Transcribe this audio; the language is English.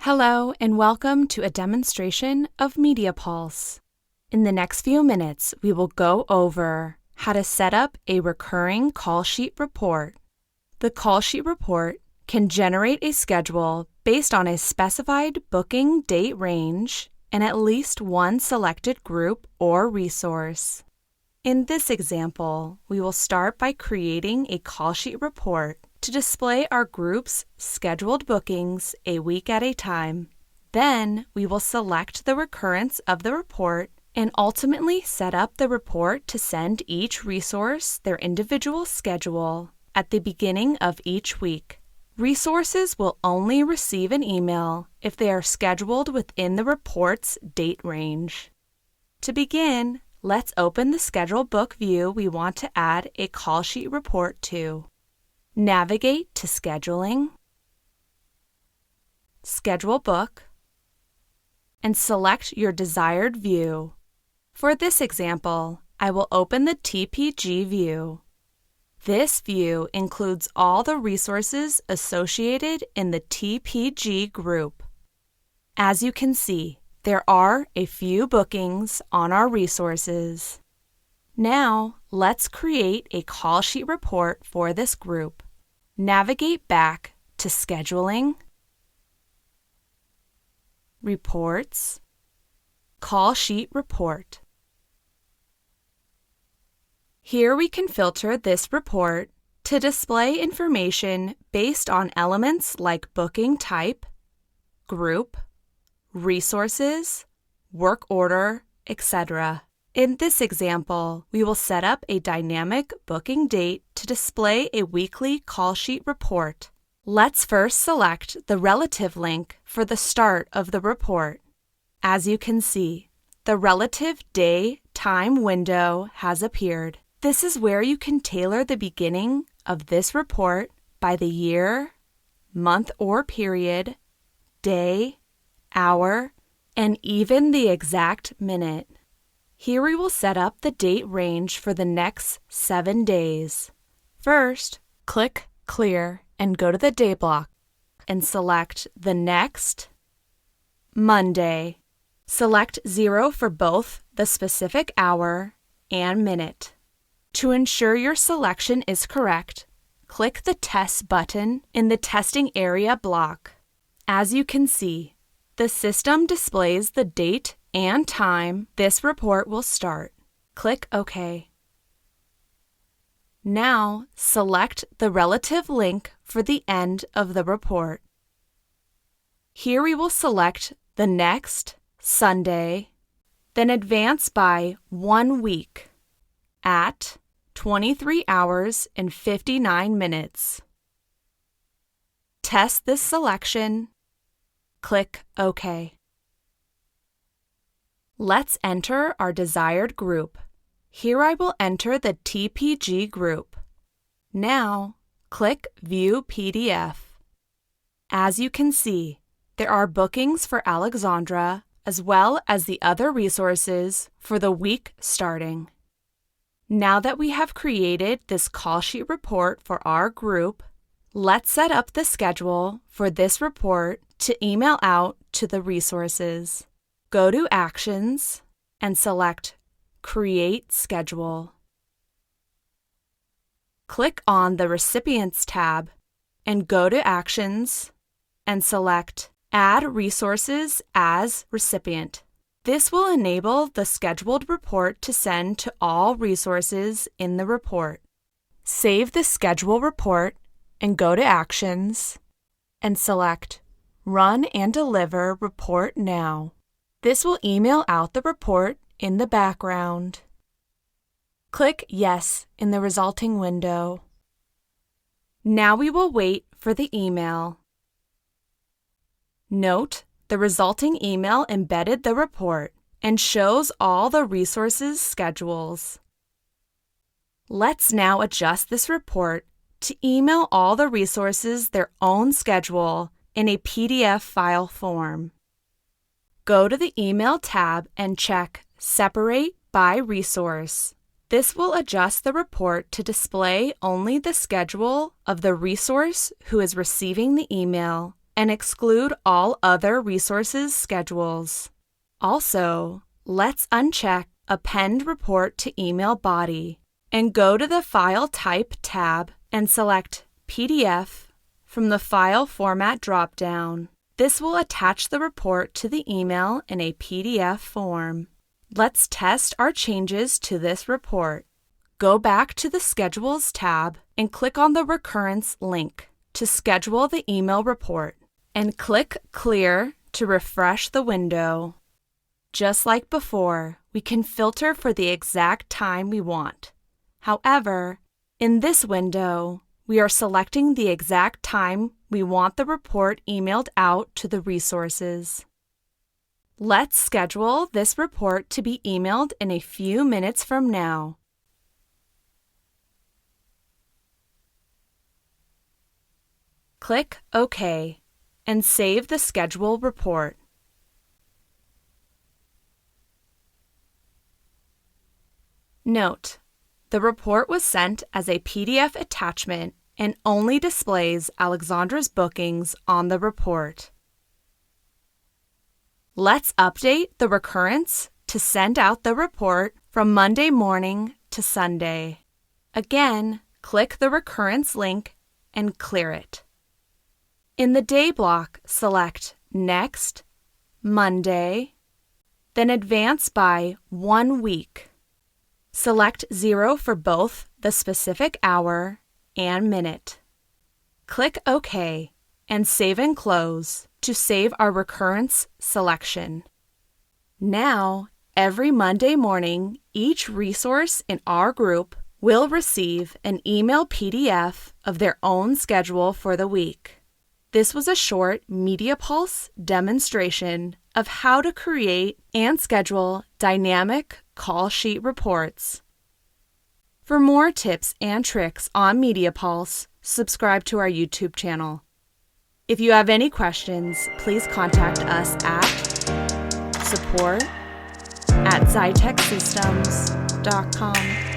Hello and welcome to a demonstration of MediaPulse. In the next few minutes, we will go over how to set up a recurring call sheet report. The call sheet report can generate a schedule based on a specified booking date range and at least one selected group or resource. In this example, we will start by creating a call sheet report to display our group's scheduled bookings a week at a time. Then we will select the recurrence of the report and ultimately set up the report to send each resource their individual schedule at the beginning of each week. Resources will only receive an email if they are scheduled within the report's date range. To begin, let's open the schedule book view we want to add a call sheet report to. Navigate to Scheduling, Schedule Book, and select your desired view. For this example, I will open the TPG view. This view includes all the resources associated in the TPG group. As you can see, there are a few bookings on our resources. Now, let's create a call sheet report for this group. Navigate back to Scheduling, Reports, Call Sheet Report. Here we can filter this report to display information based on elements like booking type, group, resources, work order, etc. In this example, we will set up a dynamic booking date to display a weekly call sheet report. Let's first select the relative link for the start of the report. As you can see, the relative day-time window has appeared. This is where you can tailor the beginning of this report by the year, month or period, day, hour, and even the exact minute. Here we will set up the date range for the next 7 days. First, click Clear and go to the day block and select the next Monday. Select 0 for both the specific hour and minute. To ensure your selection is correct, click the Test button in the Testing Area block. As you can see, the system displays the date and time this report will start. Click OK. Now, select the relative link for the end of the report. Here we will select the next Sunday, then advance by 1 week at 23 hours and 59 minutes. Test this selection. Click OK. Let's enter our desired group. Here I will enter the TPG group. Now, click View PDF. As you can see, there are bookings for Alexandra as well as the other resources for the week starting. Now that we have created this call sheet report for our group, let's set up the schedule for this report to email out to the resources. Go to Actions and select Create Schedule. Click on the Recipients tab and go to Actions and select Add Resources as Recipient. This will enable the scheduled report to send to all resources in the report. Save the schedule report and go to Actions and select Run and Deliver Report Now. This will email out the report in the background. Click Yes in the resulting window. Now we will wait for the email. Note, the resulting email embedded the report and shows all the resources' schedules. Let's now adjust this report to email all the resources their own schedule in a PDF file form. Go to the Email tab and check Separate by Resource. This will adjust the report to display only the schedule of the resource who is receiving the email and exclude all other resources schedules. Also, let's uncheck Append Report to Email Body and go to the File Type tab and select PDF from the File Format drop-down. This will attach the report to the email in a PDF form. Let's test our changes to this report. Go back to the Schedules tab and click on the Recurrence link to schedule the email report, and click Clear to refresh the window. Just like before, we can filter for the exact time we want. However, in this window, we are selecting the exact time we want the report emailed out to the resources. Let's schedule this report to be emailed in a few minutes from now. Click OK and save the schedule report. Note: the report was sent as a PDF attachment and only displays Alexandra's bookings on the report. Let's update the recurrence to send out the report from Monday morning to Sunday. Again, click the recurrence link and clear it. In the day block, select Next, Monday, then advance by 1 week. Select 0 for both the specific hour and minute. Click OK and save and close to save our recurrence selection. Now, every Monday morning, each resource in our group will receive an email PDF of their own schedule for the week. This was a short MediaPulse demonstration of how to create and schedule dynamic call sheet reports. For more tips and tricks on MediaPulse, subscribe to our YouTube channel. If you have any questions, please contact us at support@xytechsystems.com.